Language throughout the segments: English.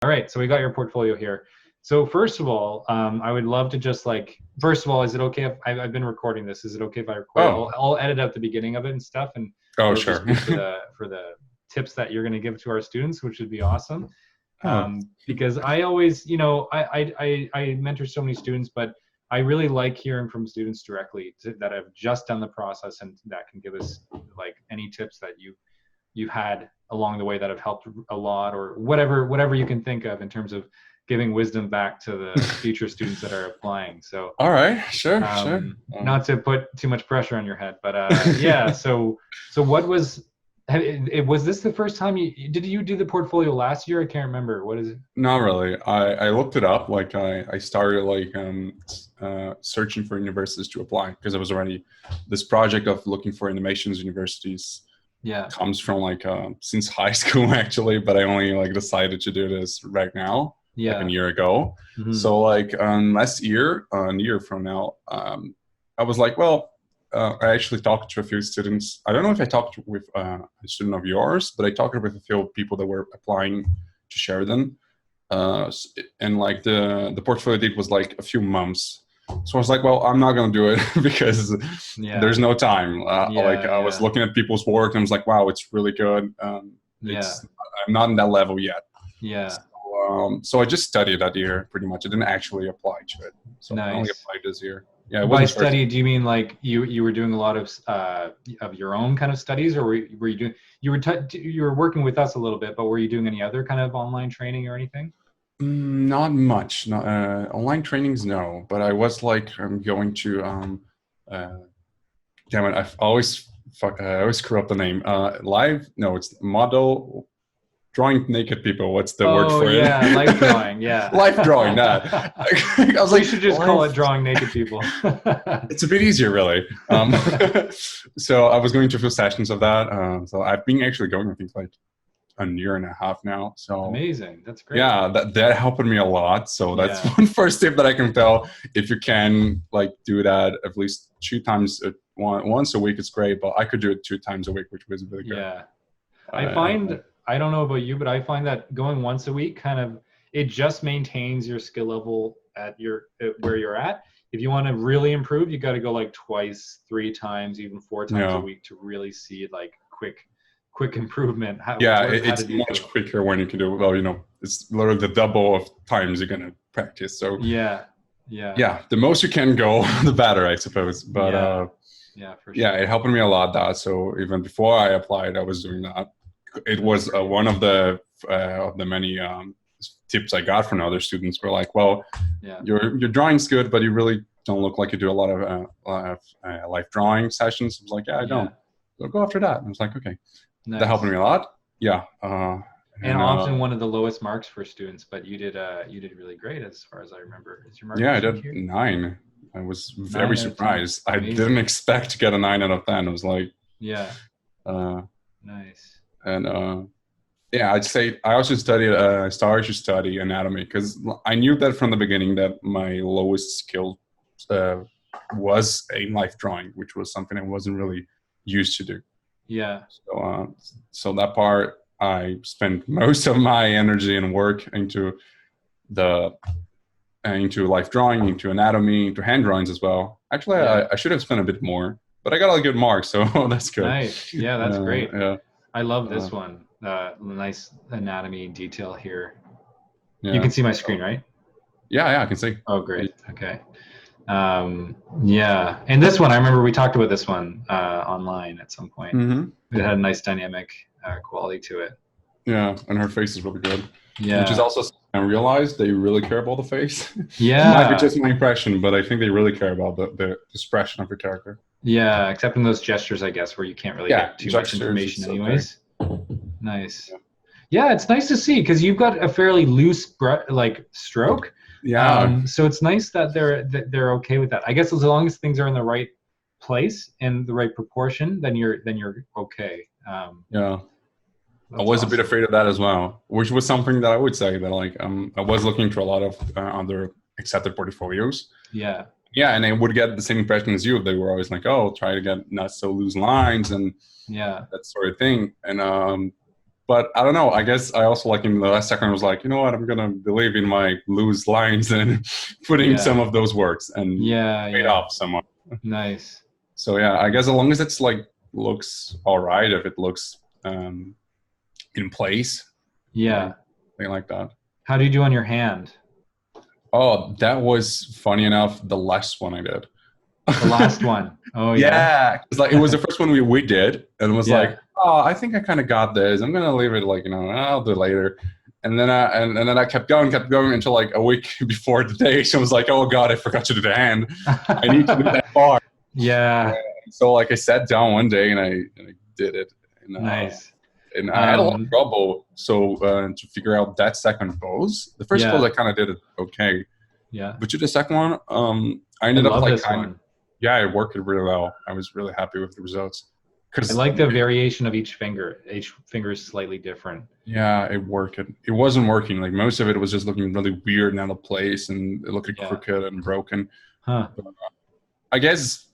All right, so we got your portfolio here. So first of all, I would love to just like, first of all, is it okay if I've been recording this? Is it okay if I record? Oh, I'll edit out the beginning of it and stuff, and oh, it'll just sure. be for the tips that you're going to give to our students, which would be awesome. Oh, Because I always, I mentor so many students, but I really like hearing from students directly that have just done the process and that can give us like any tips that you've had along the way that have helped a lot, or whatever you can think of in terms of giving wisdom back to the future students that are applying. So all right, sure, sure. not to put too much pressure on your head, but yeah. So what was this the first time did you do the portfolio last year? I can't remember. What is it? Not really. I looked it up. Like I started like searching for universities to apply because I was already this project of looking for animations universities. Yeah. Comes from like since high school actually, but I only like decided to do this right now, like Yeah. a year ago. Mm-hmm. So like last year, a year from now, I was like, well, I actually talked to a few students. I don't know if I talked with a student of yours, but I talked with a few people that were applying to Sheridan. And like the portfolio date was like a few months. So I was like, well, I'm not going to do it because there's no time. I was looking at people's work and I was like, wow, it's really good. I'm not in that level yet. Yeah. So I just studied that year pretty much. I didn't actually apply to it. So I only applied this year. Yeah. By study, do you mean like you were doing a lot of your own kind of studies, or were you doing you were working with us a little bit, but were you doing any other kind of online training or anything? Not much. Not, online trainings, no. But I was like, I'm going to. Damn it! I always screw up the name. Live? No, it's model drawing naked people. What's the word for it? Oh yeah, life drawing. Yeah, life drawing. That. I was like, you should just call it drawing naked people. It's a bit easier, really. So I was going to a few sessions of that. So I've been actually going, I think, like a year and a half now. So amazing. That's great. Yeah, that helped me a lot. So that's one first tip that I can tell. If you can like do that at least 2 times once a week, it's great. But I could do it 2 times a week, which was really good. Yeah, I find, I don't know about you, but I find that going once a week it just maintains your skill level at where you're at. If you want to really improve, you got to go like twice, 3 times, even 4 times a week to really see like quick improvement. It's much quicker when you can do it's literally the double of times you're gonna practice. So yeah, the most you can go, the better, I suppose. But for sure. It helped me a lot. That so even before I applied, I was doing that. It was one of the many tips I got from other students. Were like, well, your drawing's good, but you really don't look like you do a lot of life drawing sessions. I was like, I don't. So go after that. And I was like, okay. Nice. That helped me a lot. Yeah. And often one of the lowest marks for students, but you did really great as far as I remember. Is your mark? Yeah, I did here? 9. I was very surprised. I didn't expect to get a 9 out of 10. I was like, nice. And I'd say I also started to study anatomy because I knew that from the beginning that my lowest skill was in life drawing, which was something I wasn't really used to do. Yeah. So that part, I spent most of my energy and work into life drawing, into anatomy, into hand drawings as well. Actually, I should have spent a bit more, but I got a good mark, so that's good. Nice. Yeah, that's great. Yeah. I love this one. Nice anatomy detail here. Yeah. You can see my screen, right? Yeah, I can see. Oh, great. Okay. And this one, I remember we talked about this one online at some point. Mm-hmm. It had a nice dynamic quality to it. Yeah, and her face is really good. Yeah. Which is also, I realized they really care about the face. Yeah. It might be just my impression, but I think they really care about the expression of your character. Yeah, except in those gestures, I guess, where you can't really get too much information anyways. Okay. Nice. Yeah, it's nice to see because you've got a fairly loose stroke. Yeah. So it's nice that they're okay with that. I guess as long as things are in the right place and the right proportion, then you're okay. I was a bit afraid of that as well, which was something that I would say that I was looking through a lot of other accepted portfolios. Yeah. Yeah, and I would get the same impression as you. They were always like, "Oh, try to get not so loose lines and that sort of thing." And But I don't know. I guess I also like in the last second was like, you know what? I'm gonna believe in my loose lines and putting some of those works and paid off somewhat. Nice. So yeah, I guess as long as it's like looks all right, if it looks in place. Yeah. Thing like that. How do you do on your hand? Oh, that was funny enough the last one I did. The last one. Oh yeah. It's like it was the first one we did, and it was like, oh, I think I kind of got this. I'm gonna leave it like, you know, I'll do it later. And then I kept going until like a week before the day. So I was like, oh god, I forgot to do the hand. I need to do that part. Yeah. So like I sat down one day and I did it. And, nice. And I had a lot of trouble to figure out that second pose. The first pose I kind of did it okay. Yeah. But to the second one, I ended up like yeah, it worked really well. I was really happy with the results. I like the variation of each finger. Each finger is slightly different. Yeah, it worked. It wasn't working. Like most of it was just looking really weird and out of place, and it looked crooked and broken. Huh. But, I guess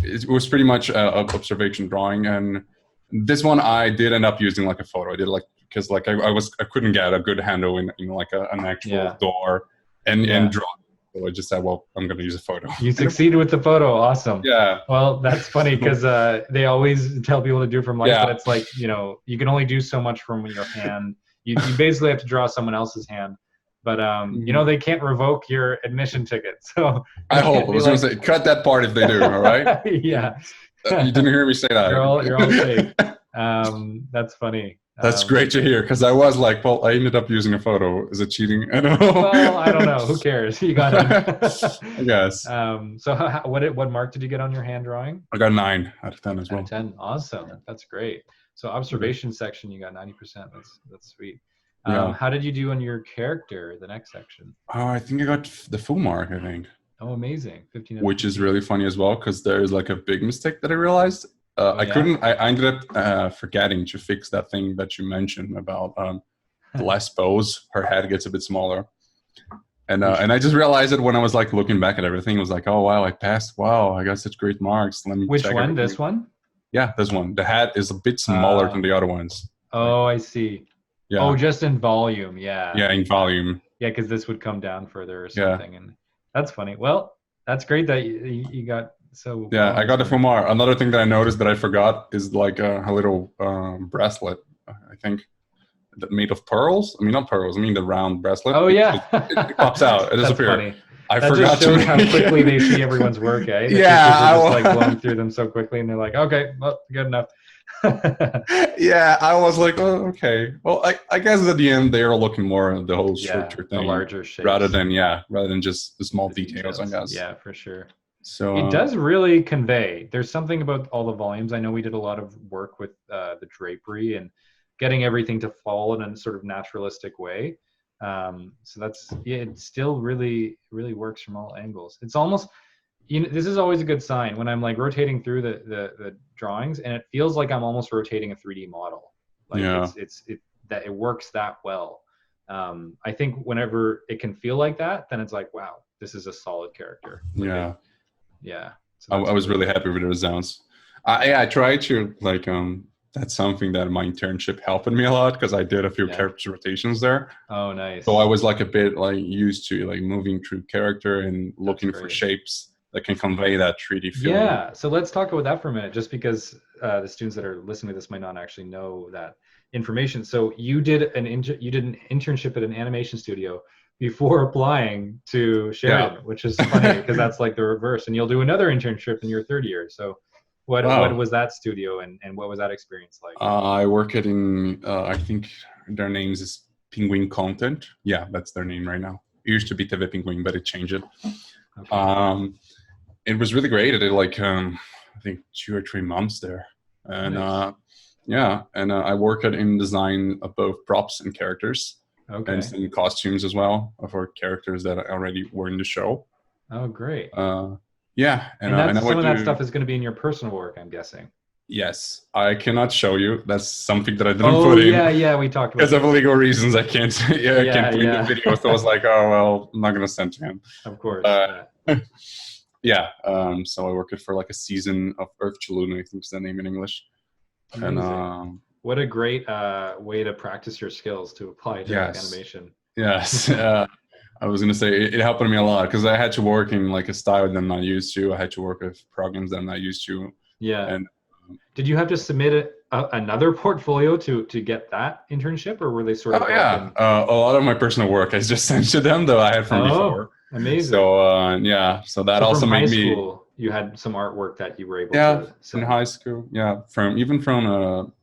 it was pretty much an observation drawing, and this one I did end up using like a photo. I did like because like I couldn't get a good handle in like an actual door and draw. So I just said, well, I'm going to use a photo. You succeeded with the photo. Awesome. Yeah. Well, that's funny because they always tell people to do from life, but it's like, you know, you can only do so much from your hand. You basically have to draw someone else's hand. But, you know, they can't revoke your admission ticket. So I hope. I was going to say, cut that part if they do, all right? Yeah. You didn't hear me say that. You're all safe. That's funny. That's great to hear, because I was like, well, I ended up using a photo. Is it cheating? I don't know. Well, I don't know. Who cares? You got it. I guess. So what mark did you get on your hand drawing? I got 9 out of 10 as well. Out of 10. Awesome. That's great. So observation section, you got 90%. That's sweet. How did you do on your character, the next section? I think I got the full mark, I think. Oh, amazing. 15. Which is really funny as well, because there is like a big mistake that I realized. I ended up forgetting to fix that thing that you mentioned about the last pose. Her head gets a bit smaller. And I just realized it when I was like looking back at everything. It was like, oh, wow, I passed. Wow, I got such great marks. Let me Which check one? everything. This one? Yeah, this one. The head is a bit smaller than the other ones. Oh, I see. Yeah. Oh, just in volume. Yeah. Yeah, in volume. Yeah, because this would come down further or something. And that's funny. Well, that's great that you got so. Yeah, I got the full mark. Another thing that I noticed that I forgot is like a little bracelet, I think, that made of pearls. I mean, not pearls. I mean the round bracelet. Oh yeah. It pops out. It disappears. Funny. I that forgot just shows to how quickly they see everyone's work, eh? The yeah, just like blowing through them so quickly, and they're like, "Okay, well, good enough." Yeah, I was like, oh, okay. Well, I guess at the end they are looking more at the whole structure thing, the larger shapes, rather than just the small details, I guess. Yeah, for sure. So it does really convey. There's something about all the volumes. I know we did a lot of work with the drapery and getting everything to fall in a sort of naturalistic way. So that's it. Still really works from all angles. It's almost. This is always a good sign when I'm like rotating through the drawings, and it feels like I'm almost rotating a 3D model. Like it works that well. I think whenever it can feel like that, then it's like, wow, this is a solid character. Like So I was really happy with the results. I tried to like that's something that my internship helped me a lot, because I did a few character rotations there. Oh, nice. So I was like a bit like used to like moving through character and looking for shapes that can convey that 3D feeling. Yeah, so let's talk about that for a minute, just because the students that are listening to this might not actually know that information. So you did an internship at an animation studio before applying to Sheridan, which is funny because that's like the reverse. And you'll do another internship in your third year. So what was that studio, and what was that experience like? I work in, I think their names is Penguin Content. Yeah, that's their name right now. It used to be TV Penguin, but it changed it. Okay. It was really great. I did like I think 2 or 3 months there, and nice. I worked in design of both props and characters, and in costumes as well for characters that already were in the show. Oh, great! And some of that stuff is going to be in your personal work, I'm guessing. Yes, I cannot show you. That's something that I didn't put in. Yeah, we talked about. Because of legal reasons, I can't. I can't put in the video. So I was like, oh well, I'm not gonna send to him. Of course. So I worked for like a season of Earth to Luna, I think is the name in English. Amazing. And What a great way to practice your skills to apply to like, animation. Yes. I was going to say it helped me a lot because I had to work in like a style that I'm not used to. I had to work with programs that I'm not used to. Yeah. And did you have to submit another portfolio to get that internship, or were they sort of? Oh yeah, a lot of my personal work I just sent to them that I had from before. Amazing. So yeah, so that also made me. From high school, you had some artwork that you were able to send. In high school, from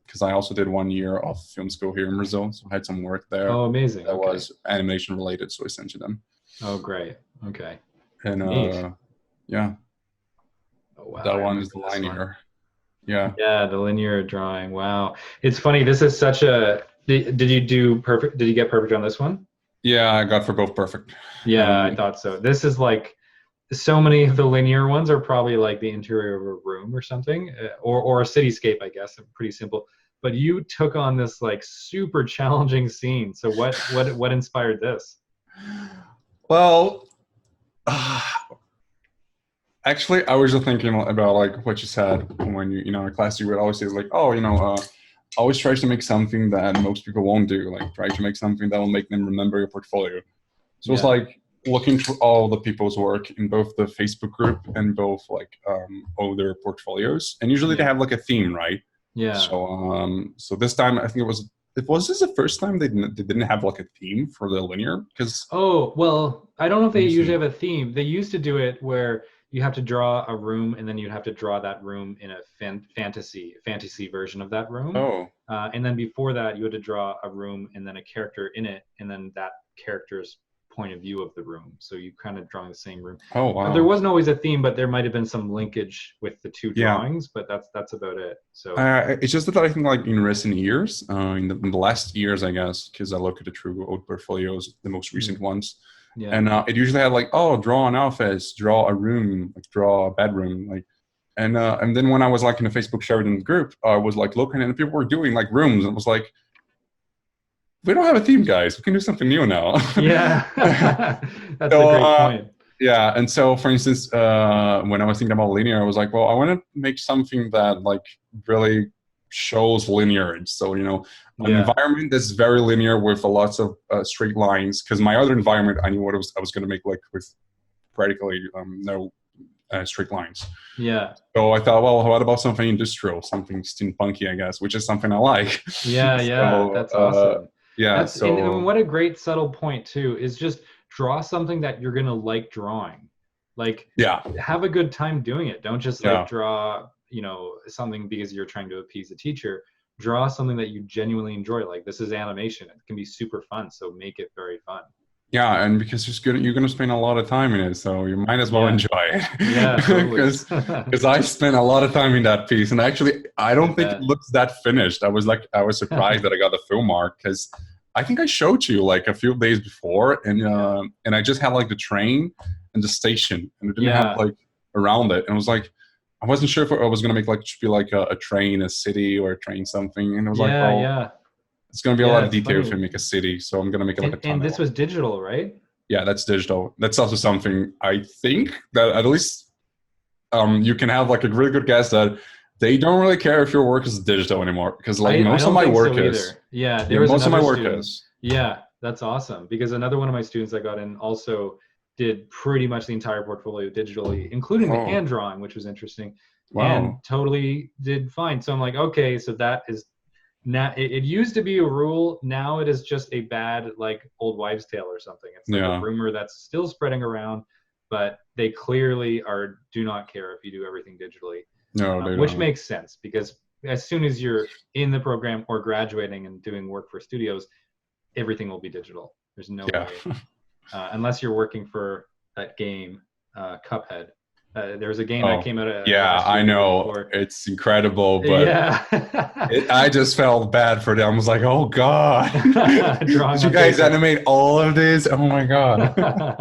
because I also did 1 year of film school here in Brazil, so I had some work there. Oh, amazing. That was animation related, so I sent to them. Oh, great. Okay. And yeah. Oh, wow. That one is the linear. Yeah. Yeah, the linear drawing. Wow. It's funny. This is such a. Did you do perfect? Did you get perfect on this one? Yeah, I got for both perfect. Yeah, I thought so. This is like, so many of the linear ones are probably like the interior of a room or something, or a cityscape, I guess. Pretty simple. But you took on this like super challenging scene. So what inspired this? Well, actually, I was just thinking about like what you said when you in class. You would always say like, always try to make something that most people won't do. Like try to make something that will make them remember your portfolio. So it's like looking through all the people's work in both the Facebook group and both like older portfolios, and usually they have like a theme, right? Yeah. So this time I think was this the first time they didn't have like a theme for the linear? Because I don't know if they usually have a theme. They used to do it where you have to draw a room, and then you'd have to draw that room in a fantasy version of that room. And then before that, you had to draw a room and then a character in it, and then that character's point of view of the room. So you kind of drawing the same room. Oh wow. There wasn't always a theme, but there might have been some linkage with the two drawings. But that's about it. So it's just that I think like in recent years, in the last years, I guess, because I look at the true old portfolios, the most recent ones. Yeah. And it usually had like, draw an office, draw a room, like draw a bedroom, like, and then when I was like in the Facebook Sheridan group, I was like looking and people were doing like rooms, and it was like, we don't have a theme, guys. We can do something new now. Yeah, that's a great point. Yeah, and so for instance, when I was thinking about linear, I was like, well, I want to make something that like really shows linear. So an environment that's very linear with lots of straight lines. Because my other environment, I knew what I was going to make like with practically no straight lines. Yeah. So I thought, well, what about something industrial, something steampunky, I guess, which is something I like. Yeah, so, that's awesome. Yeah. And what a great subtle point too is just draw something that you're gonna like drawing. Like, have a good time doing it. Don't just like draw something because you're trying to appease a teacher. Draw something that you genuinely enjoy. Like, this is animation. It can be super fun, so make it very fun. Yeah, and because you're gonna spend a lot of time in it, so you might as well enjoy it. Yeah, totally. Because I spent a lot of time in that piece, and actually, I don't think it looks that finished. I was surprised that I got the film mark, because I think I showed you like a few days before, and I just had like the train and the station, and it didn't have like around it, and I was like, I wasn't sure if I was gonna make like should be like a train, a city, or a train something, and I was like, it's going to be a lot of detail if I make a city, so I'm going to make it like a tunnel. And this was digital, right? Yeah, that's digital. That's also something I think that at least you can have like a really good guess that they don't really care if your work is digital anymore, because like most of my work is. Yeah, most of my work is. Yeah, that's awesome, because another one of my students I got in also did pretty much the entire portfolio digitally, including the hand drawing, which was interesting. Wow. And totally did fine. So I'm like, okay, so that is. Now it used to be a rule. Now it is just a bad like old wives' tale or something. It's like a rumor that's still spreading around, but they clearly do not care if you do everything digitally. No, they which don't. Makes sense, because as soon as you're in the program or graduating and doing work for studios, everything will be digital. There's no way, unless you're working for that game, Cuphead. There's a game that came out. I know. Before. It's incredible, but I just felt bad for them. I was like, oh God. Did you guys animate all of this? Oh my God.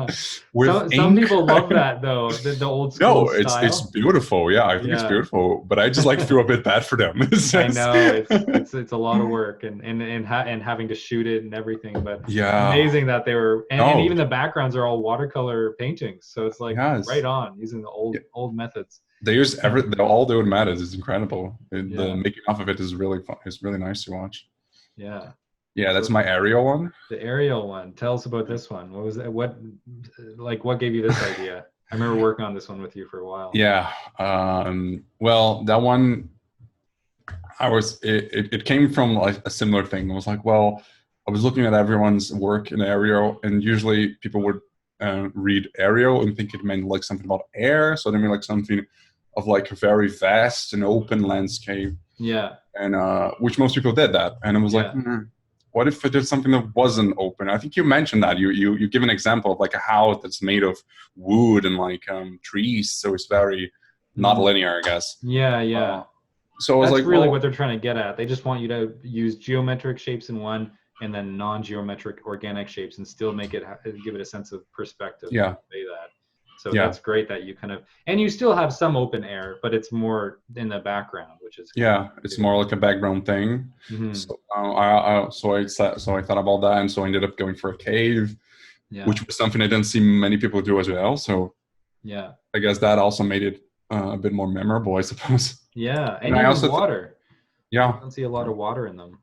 Some people love that though, the old school style. It's beautiful. Yeah, I think it's beautiful, but I just like feel a bit bad for them. I know, it's a lot of work and having to shoot it and everything, but amazing that they were, and even the backgrounds are all watercolor paintings. So it's like right on, using the old methods. They use all the matters is incredible. The Yeah. making of it is really fun. It's really nice to watch. Yeah. Yeah, that's my aerial one. The aerial one. Tell us about this one. What was that? What gave you this idea? I remember working on this one with you for a while. Yeah. Well, that one, it came from like a similar thing. I was like, well, I was looking at everyone's work in aerial, and usually people would read aerial and think it meant like something about air. So they mean like something of like a very vast and open landscape. Yeah. And which most people did that. And I was like, what if I did something that wasn't open? I think you mentioned that. You give an example of like a house that's made of wood and like trees. So it's very not linear, I guess. Yeah. So I was that's like, really what they're trying to get at. They just want you to use geometric shapes in one and then non-geometric organic shapes and still make it give it a sense of perspective. Yeah. Say that. So that's great that you kind of, and you still have some open air, but it's more in the background, which is it's more like a background thing. Mm-hmm. So I thought about that, and so I ended up going for a cave, which was something I didn't see many people do as well. So I guess that also made it a bit more memorable, I suppose. Yeah, and I also water. I don't see a lot of water in them.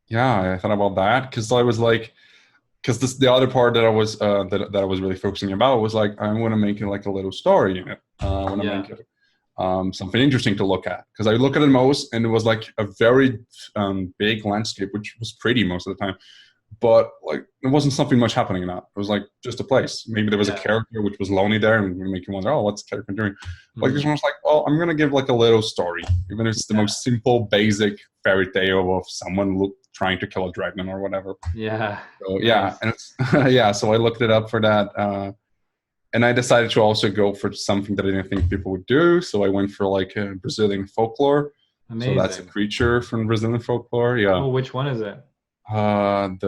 Yeah, I thought about that because I was like, the other part that I was that I was really focusing about was like, I want to make it like a little story in it. I want to make it something interesting to look at, because I look at it most and it was like a very big landscape, which was pretty most of the time, but like there wasn't something much happening in that. It was like just a place. Maybe there was a character which was lonely there and we make you wonder, oh, what's the character doing? Like this one was like, oh, I'm gonna give like a little story, even if it's the most simple, basic fairy tale of someone trying to kill a dragon or whatever. Yeah. So and it's, so I looked it up for that, and I decided to also go for something that I didn't think people would do. So I went for like a Brazilian folklore. Amazing. So that's a creature from Brazilian folklore. Yeah. Oh, which one is it? Damn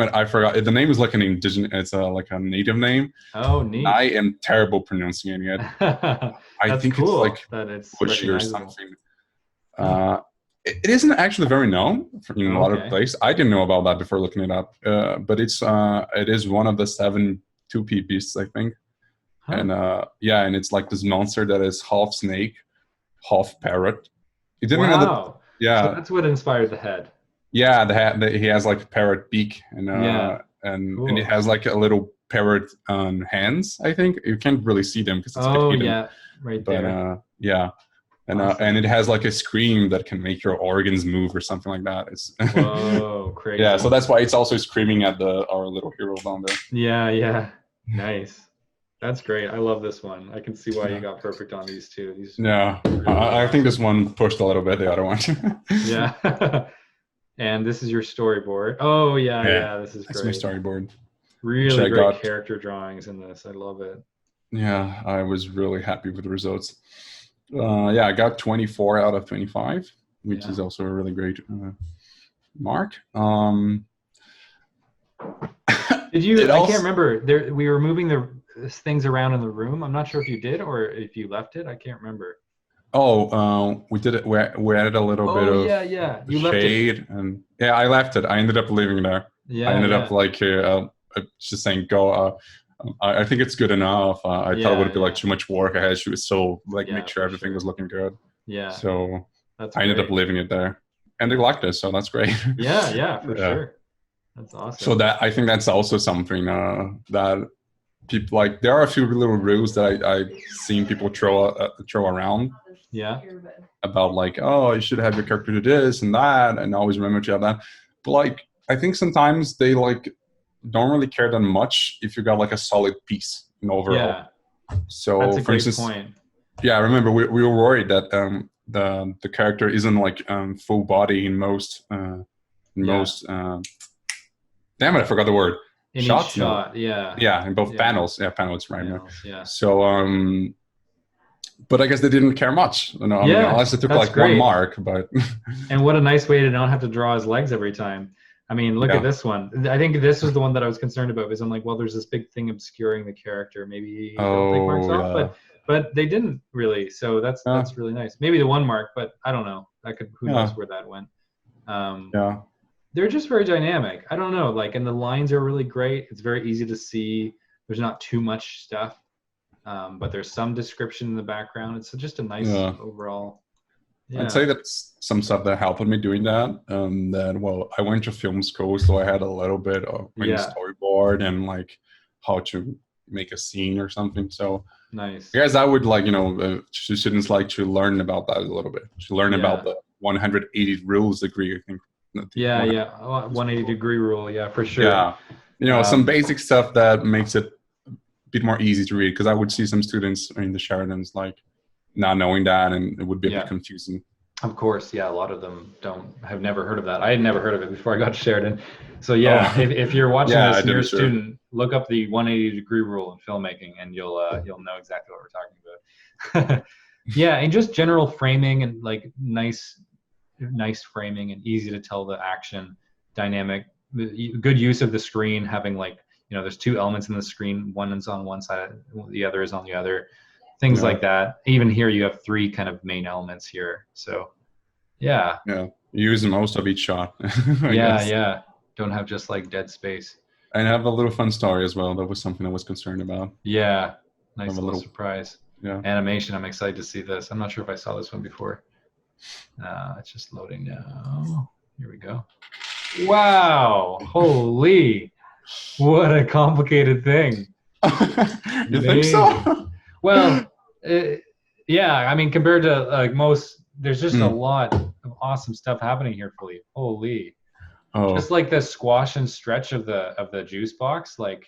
it, I forgot. The name is like an indigenous. It's like a native name. Oh, neat. I am terrible pronouncing it. I think cool it's like bushy or something. It isn't actually very known in a lot of places. I didn't know about that before looking it up. But it is one of the 7 2P beasts, I think. And and it's like this monster that is half snake, half parrot. He didn't so that's what inspired the head. Yeah, the hat. He has like a parrot beak, and and it has like a little parrot hands. I think you can't really see them because it's hidden. Right there. But and it has like a scream that can make your organs move or something like that. It's whoa, crazy. Yeah, so that's why it's also screaming at our little hero down there. Yeah, nice. That's great. I love this one. I can see why you got perfect on these two. I think this one pushed a little bit the other one. Yeah. And this is your storyboard. Oh yeah, this is great. That's my storyboard. Really great character drawings in this. I love it. Yeah, I was really happy with the results. I got 24 out of 25, which is also a really great mark. Did you? I can't remember. We were moving the things around in the room. I'm not sure if you did or if you left it. I can't remember. Oh, we did it. We added a little bit of you shade, and I left it. I ended up leaving there. I ended up like just saying go. I think it's good enough. I thought it would be like too much work. I had to still like make sure everything was looking good. Yeah. So I ended up leaving it there, and they liked it, so that's great. Yeah, for sure. That's awesome. So I think that's also something that people like. There are a few little rules that I've seen people throw around. Yeah. About like, oh, you should have your character do this and that, and always remember to have that. But like, I think sometimes they like don't really care that much if you got like a solid piece in overall. Yeah. So that's a for great instance, point. Yeah, I remember we were worried that the character isn't like full body in most damn it, I forgot the word. In each shot, Yeah, in both panels. Yeah, panels, right? Yeah. So but I guess they didn't care much, I mean, unless it took like great. One mark. But and what a nice way to not have to draw his legs every time. I mean, look at this one. I think this was the one that I was concerned about, because I'm like, well, there's this big thing obscuring the character. Maybe they'll take marks off, but they didn't really. So that's really nice. Maybe the one mark, but I don't know. Who knows where that went. They're just very dynamic. I don't know. Like, and the lines are really great. It's very easy to see. There's not too much stuff. but there's some description in the background. It's just a nice overall. Yeah. I'd say that's some stuff that helped me doing that. That well, I went to film school, so I had a little bit of storyboard and like how to make a scene or something. So nice. I guess I would like students like to learn about that a little bit. To learn about the 180 rules degree, I think. 180 degree rule. Yeah, for sure. Yeah, some basic stuff that makes it a bit more easy to read. Because I would see some students in the Sheridans like not knowing that, and it would be a bit confusing. Of course, yeah, a lot of them have never heard of that. I had never heard of it before I got to Sheridan. So if you're watching this and you're a student, look up the 180 degree rule in filmmaking, and you'll know exactly what we're talking about. Yeah, and just general framing and like nice framing and easy to tell the action dynamic. Good use of the screen, having like there's two elements in the screen. One is on one side, the other is on the other. Things like that. Even here, you have three kind of main elements here. So, yeah. Yeah, you use most of each shot. Yeah. Don't have just like dead space. And have a little fun story as well. That was something I was concerned about. Yeah, nice little surprise. Yeah. Animation. I'm excited to see this. I'm not sure if I saw this one before. It's just loading now. Here we go. Wow! Holy! What a complicated thing. You think so? Well, yeah. I mean, compared to like most, there's just a lot of awesome stuff happening here, Felipe. Holy! Just like the squash and stretch of the juice box, like,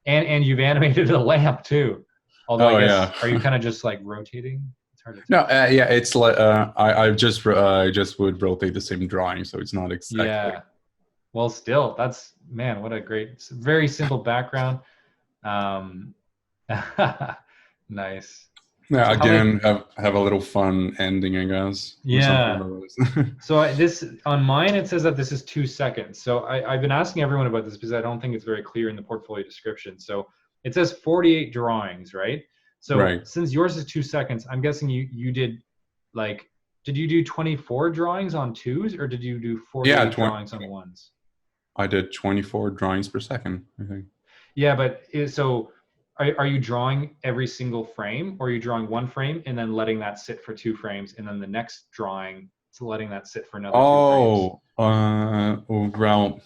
and you've animated a lamp too. Although I guess, are you kind of just like rotating? It's hard to tell. No, it's like I just would rotate the same drawing, so it's not exactly. Yeah. Well, still, that's what a great, very simple background. Nice. Yeah, again, have a little fun ending, I guess. Yeah. So this on mine, it says that this is 2 seconds. So I've been asking everyone about this because I don't think it's very clear in the portfolio description. So it says 48 drawings, right? So since yours is 2 seconds, I'm guessing you did like, did you do 24 drawings on twos or did you do 48 drawings on ones? I did 24 drawings per second, I think. Yeah, but so are you drawing every single frame, or are you drawing one frame and then letting that sit for 2 frames, and then the next drawing to letting that sit for another 2 frames? Well,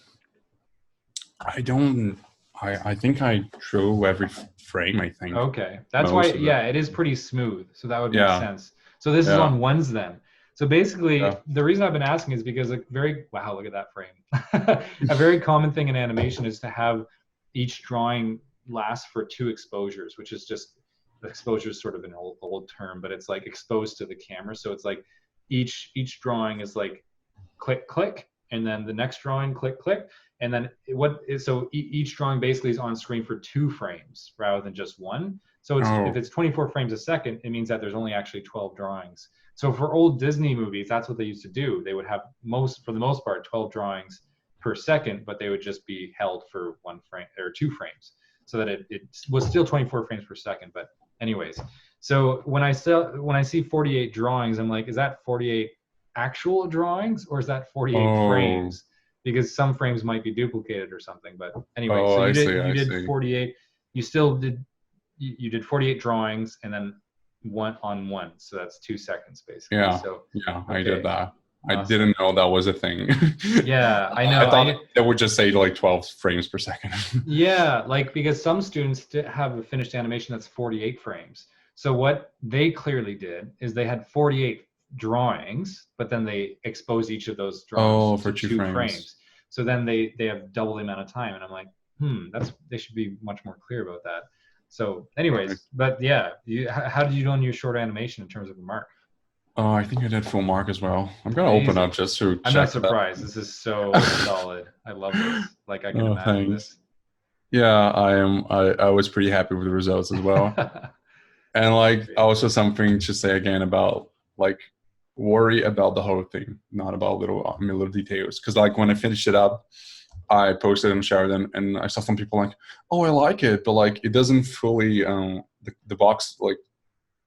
I think I drew every frame, I think. Okay, that's why. Yeah, it is pretty smooth, so that would make sense. So this is on ones then. So basically, the reason I've been asking is because look at that frame. A very common thing in animation is to have each drawing last for 2 exposures, which is just, exposure is sort of an old term, but it's like exposed to the camera. So it's like each drawing is like click, click, and then the next drawing, click, click. And then each drawing basically is on screen for 2 frames rather than just one. So if it's 24 frames a second, it means that there's only actually 12 drawings. So for old Disney movies, that's what they used to do. They would have for the most part, 12 drawings per second, but they would just be held for 1 frame or 2 frames. So that it was still 24 frames per second. But anyways, so when I see 48 drawings, I'm like, is that 48 actual drawings or is that 48 frames? Because some frames might be duplicated or something. But anyway, so you did 48. You still did. You did 48 drawings and then 1 on 1. So that's 2 seconds basically. Yeah. So I did that. Awesome. I didn't know that was a thing. Yeah, I know. I thought they would just say like 12 frames per second. Yeah, like because some students have a finished animation that's 48 frames. So what they clearly did is they had 48 drawings, but then they expose each of those drawings for 2 frames. So then they have double the amount of time, and I'm like, they should be much more clear about that. So anyways, but yeah, how did you do on your short animation in terms of a mark? I think I did full mark as well. I'm gonna open up just to check. I'm not surprised. This is so solid. I love this. Like I can imagine this. Yeah, I am. I was pretty happy with the results as well. And like also something to say again about like worry about the whole thing, not about little details. Because like when I finished it up, I posted on Sheridan, and I saw some people like, "Oh, I like it," but like it doesn't fully the box like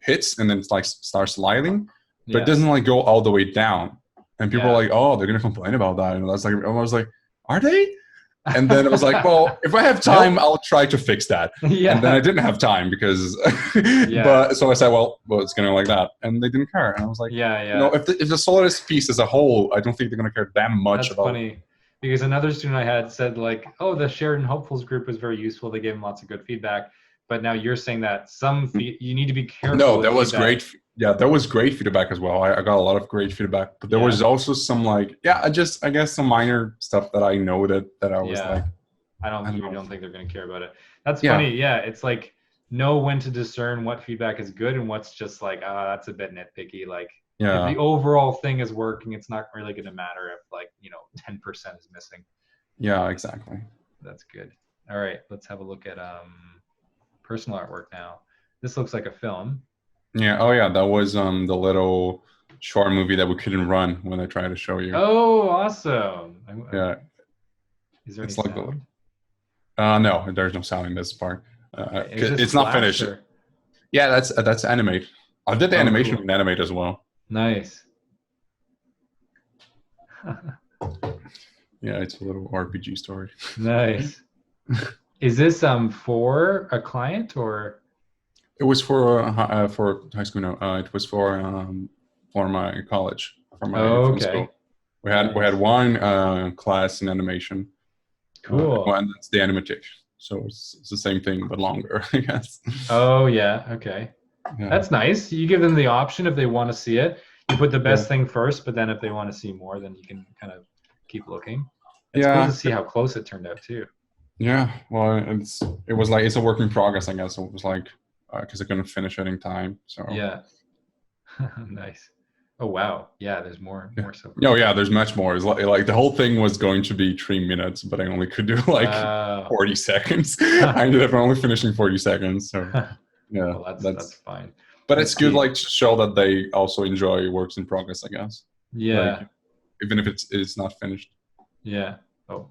hits and then it's like starts sliding. But it doesn't like go all the way down, and people are like, "Oh, they're gonna complain about that." And that's like, I was like, "Are they?" And then it was like, well, if I have time, I'll try to fix that. Yeah. And then I didn't have time because, but so I said, well, it's going to like that. And they didn't care. And I was like, if the Solaris piece as a whole, I don't think they're going to care that much about. That's funny. Because another student I had said like, oh, the Sheridan Hopefuls group was very useful. They gave him lots of good feedback. But now you're saying that you need to be careful. No, that was great. Yeah, that was great feedback as well. I got a lot of great feedback. But there was also some like, I guess some minor stuff that I noted that I was like. I don't think they're going to care about it. That's funny. Yeah, it's like know when to discern what feedback is good and what's just like, that's a bit nitpicky. Like if the overall thing is working, it's not really going to matter if like, 10% is missing. Yeah, exactly. That's good. All right, let's have a look at personal artwork now. This looks like a film. Yeah. Oh yeah, that was the little short movie that we couldn't run when I tried to show you. Oh, awesome. Yeah. Is there any sound? No, there's no sound in this part. It's not finished. Yeah, that's animate. I did the animation in animate as well. Nice. Yeah, it's a little RPG story. Nice. Is this for a client or? It was for high school. No, it was for my college, for my film school. We had one class in animation. Cool. And that's the animation. So it's the same thing but longer, I guess. Oh yeah. Okay. Yeah. That's nice. You give them the option if they want to see it. You put the best thing first, but then if they want to see more, then you can kind of keep looking. It's cool to see how close it turned out too. Yeah. Well, it was like it's a work in progress, I guess. So it was like because I couldn't finish it in time. So yeah. Nice. Oh wow. Yeah, there's more stuff. Oh yeah, there's much more. It's like the whole thing was going to be 3 minutes, but I only could do like 40 seconds. I ended up only finishing 40 seconds. So yeah, well, that's fine. But it's good, like to show that they also enjoy works in progress, I guess. Yeah. Like, even if it's not finished. Yeah. Oh,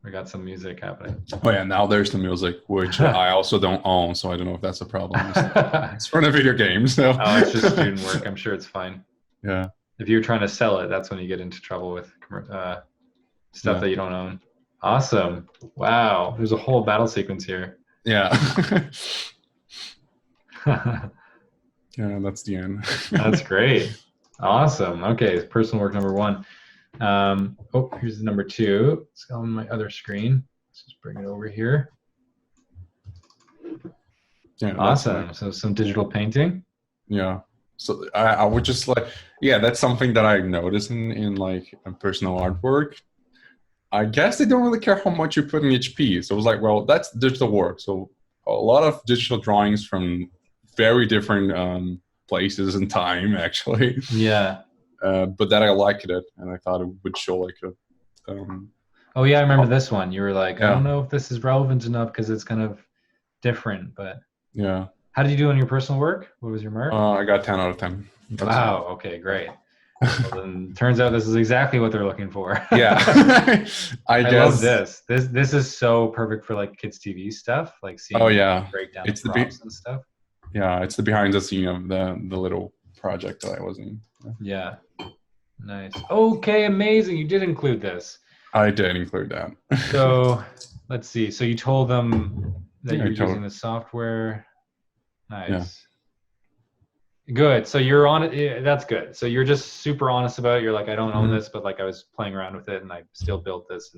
we got some music happening. Oh yeah, now there's the music, which I also don't own, so I don't know if that's a problem. It's for the video game, so. Oh, it's just student work. I'm sure it's fine. Yeah. If you're trying to sell it, that's when you get into trouble with stuff that you don't own. Awesome. Wow. There's a whole battle sequence here. Yeah. Yeah, that's the end. That's great. Awesome. Okay, personal work number 1. Here's the number 2. It's on my other screen. Let's just bring it over here. Yeah. Awesome. So some digital painting. Yeah. So I would just like, that's something that I noticed in like personal artwork. I guess they don't really care how much you put in each piece. So it was like, well, that's digital work. So a lot of digital drawings from very different places and time, actually. Yeah. But that I liked it, and I thought it would show like a. Oh yeah, I remember this one. You were like, I don't know if this is relevant enough because it's kind of different, but. Yeah. How did you do on your personal work? What was your mark? I got 10 out of 10. Wow. Okay, great. Well, then turns out this is exactly what they're looking for. Yeah. I love this. This is so perfect for like kids TV stuff, like seeing breakdown of props and stuff. Yeah, it's the behind the scene of the little project that I was in. Yeah. Nice. Okay, amazing. You did include this. I did include that. So let's see. So you told them that you're using the software. Nice. Yeah. Good. So you're on it. Yeah, that's good. So you're just super honest about it. You're like, I don't own this, but like I was playing around with it and I still built this.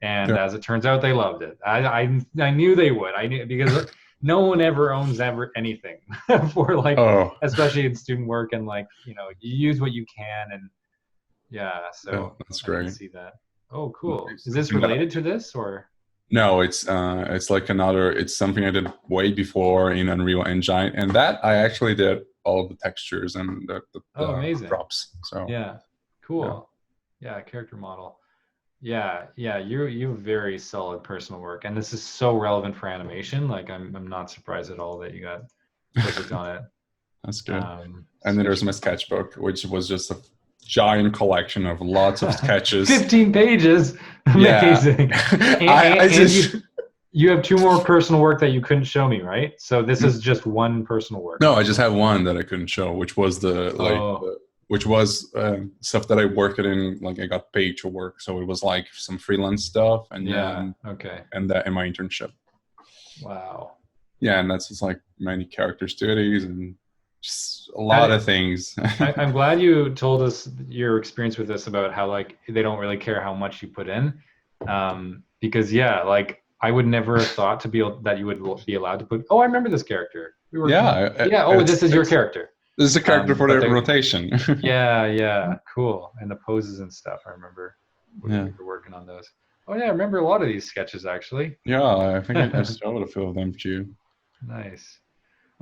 And as it turns out, they loved it. I knew they would. I knew because no one ever owns anything for like, especially in student work and like, you use what you can and so that's great. I can see that. Oh, cool. Is this related to this or? No, it's like it's something I did way before in Unreal Engine, and that I actually did all of the textures and the amazing props. So cool. Yeah, character model. Yeah, you have very solid personal work, and this is so relevant for animation. Like I'm not surprised at all that you got perfect on it. That's good. And then there's my sketchbook, which was just a giant collection of lots of sketches. 15 pages. Amazing. Yeah. You have 2 more personal work that you couldn't show me, right? So this is just one personal work. No, I just have one that I couldn't show, which was the which was stuff that I worked in, like I got paid to work. So it was like some freelance stuff, and and that in my internship. Wow. Yeah, and that's just like many character studies and just a lot of things. I'm glad you told us your experience with this about how like they don't really care how much you put in, because like I would never have thought that you would be allowed to put. Oh, I remember this character. Oh, this is your character. This is a character for the rotation. Yeah, cool. And the poses and stuff. I remember we were working on those. Oh yeah, I remember a lot of these sketches actually. Yeah, I think I showed a few of them to you. Nice.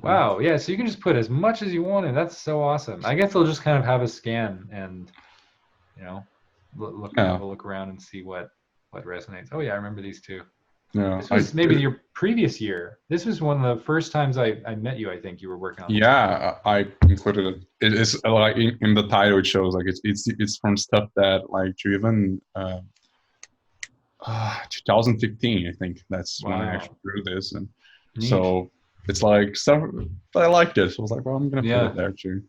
Wow. Yeah. So you can just put as much as you want in. That's so awesome. I guess they'll just kind of have a scan and, have a look around and see what resonates. Oh yeah, I remember these too. Yeah. This was maybe your previous year. This was one of the first times I met you. I think you were working on this. Yeah, I included it. It is like in the title. It shows like it's from stuff that like driven. 2015, I think that's when I actually drew this, and so it's like stuff. But I liked it, so I was like, well, I'm gonna put it there too.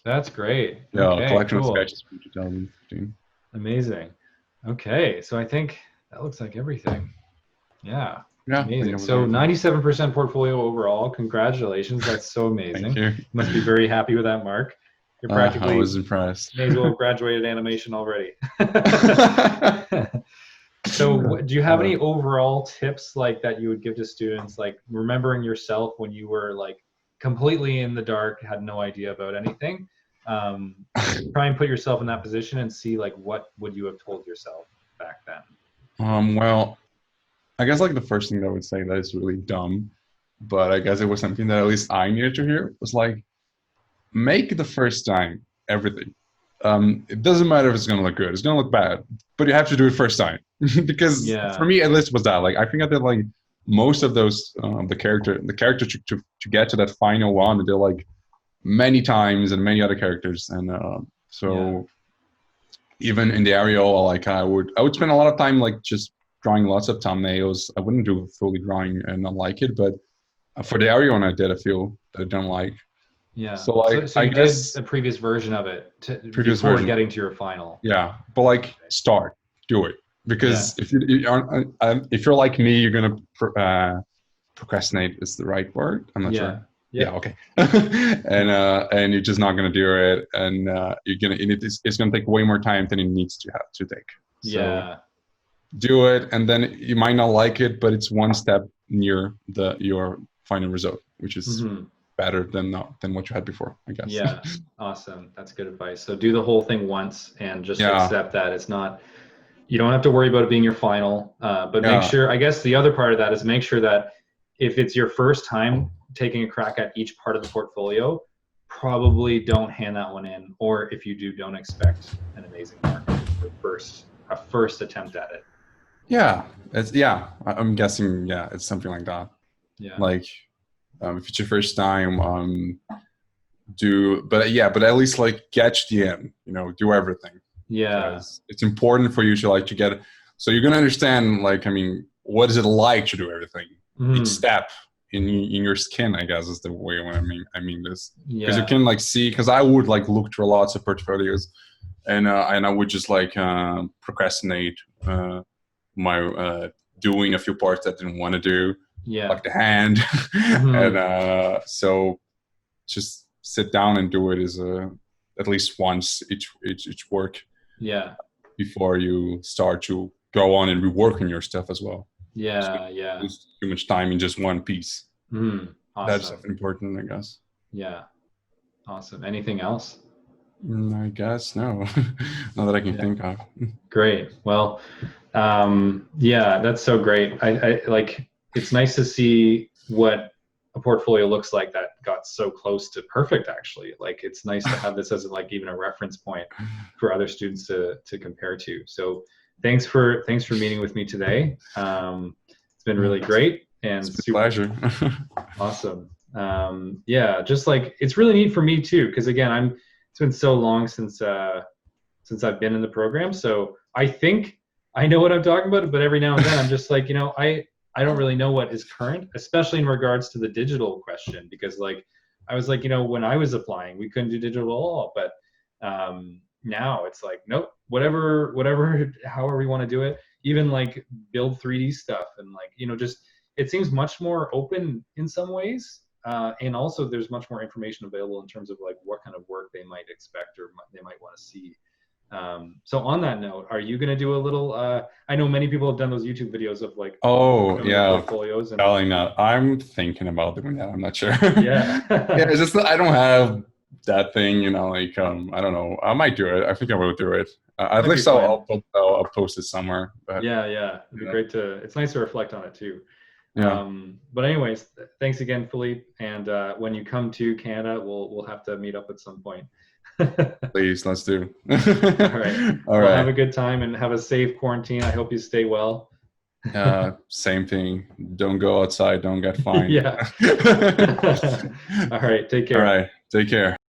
That's great. Collection of sketches from 2015. Amazing. Okay, so I think that looks like everything. Yeah. Amazing. So 97% portfolio overall. Congratulations. That's so amazing. Thank you. You must be very happy with that mark. You're practically. I was impressed. May as well have graduated animation already. So do you have any overall tips like that you would give to students, like remembering yourself when you were like completely in the dark, had no idea about anything? Try and put yourself in that position and see like what would you have told yourself back then? Well, I guess like the first thing that I would say that is really dumb, but I guess it was something that at least I needed to hear, was like, make the first time everything. It doesn't matter if it's gonna look good, it's gonna look bad, but you have to do it first time. Because for me at least was that, like I think I did like most of those the character to get to that final one, I did like many times and many other characters, and even in the Ariel, like I would spend a lot of time like just drawing lots of thumbnails. I wouldn't do fully drawing and not like it, but for the Ariel one I did a few that I don't like. Yeah. So like so you did a previous version of it before getting to your final. Yeah, but like do it, because if you're like me, you're gonna procrastinate is the right word. I'm not sure. Yeah. Okay. and you're just not gonna do it, and it's gonna take way more time than it needs to take. So do it, and then you might not like it, but it's one step near your final result, which is better than what you had before, I guess. Yeah, awesome. That's good advice. So do the whole thing once and just accept that it's not. You don't have to worry about it being your final, but make sure. I guess the other part of that is make sure that if it's your first time taking a crack at each part of the portfolio, probably don't hand that one in, or if you do, don't expect an amazing mark for a first attempt at it. Yeah, I'm guessing. Yeah, it's something like that. Yeah. Like, if it's your first time, but at least like get to the end. Do everything. Yeah. It's important for you to get. So you're gonna understand. Like, I mean, what is it like to do everything? Each step in your skin, I guess, is the way when I mean this. Because you can like see. Because I would like look through lots of portfolios, and I would just like procrastinate. My doing a few parts that I didn't want to do, like the hand, and so just sit down and do it at least once each work, before you start to go on and rework on your stuff as well. Lose too much time in just one piece. Awesome. That's important, I guess. Yeah, awesome. Anything else? I guess no. Not that I can think of. Great. Well, that's so great. I like, it's nice to see what a portfolio looks like that got so close to perfect, actually. Like, it's nice to have this as like even a reference point for other students to compare to. So thanks for meeting with me today. It's been really great and it's been a pleasure. Awesome. Just like, it's really neat for me too, because again, it's been so long since I've been in the program. So I think I know what I'm talking about, but every now and then I'm just like, I don't really know what is current, especially in regards to the digital question, because like, I was like, when I was applying, we couldn't do digital at all, but Now it's like, nope, whatever, however we want to do it, even like build 3D stuff and like, you know, just, it seems much more open in some ways. And also there's much more information available in terms of like what kind of work they might expect or they might want to see. So on that note, are you going to do a little, I know many people have done those YouTube videos of like, portfolios and I'm thinking about doing that. I'm not sure. Yeah. Yeah, it's just that I don't have that thing, you know, like, I don't know. I might do it. I think I will do it. At least I'll post it somewhere. But, yeah. It'd be great to, it's nice to reflect on it too. Yeah. But anyways, thanks again, Felipe. And when you come to Canada, we'll have to meet up at some point. Please, let's do. All right. Well, have a good time and have a safe quarantine. I hope you stay well. Same thing. Don't go outside. Don't get fined. Yeah. All right. Take care. All right. Take care.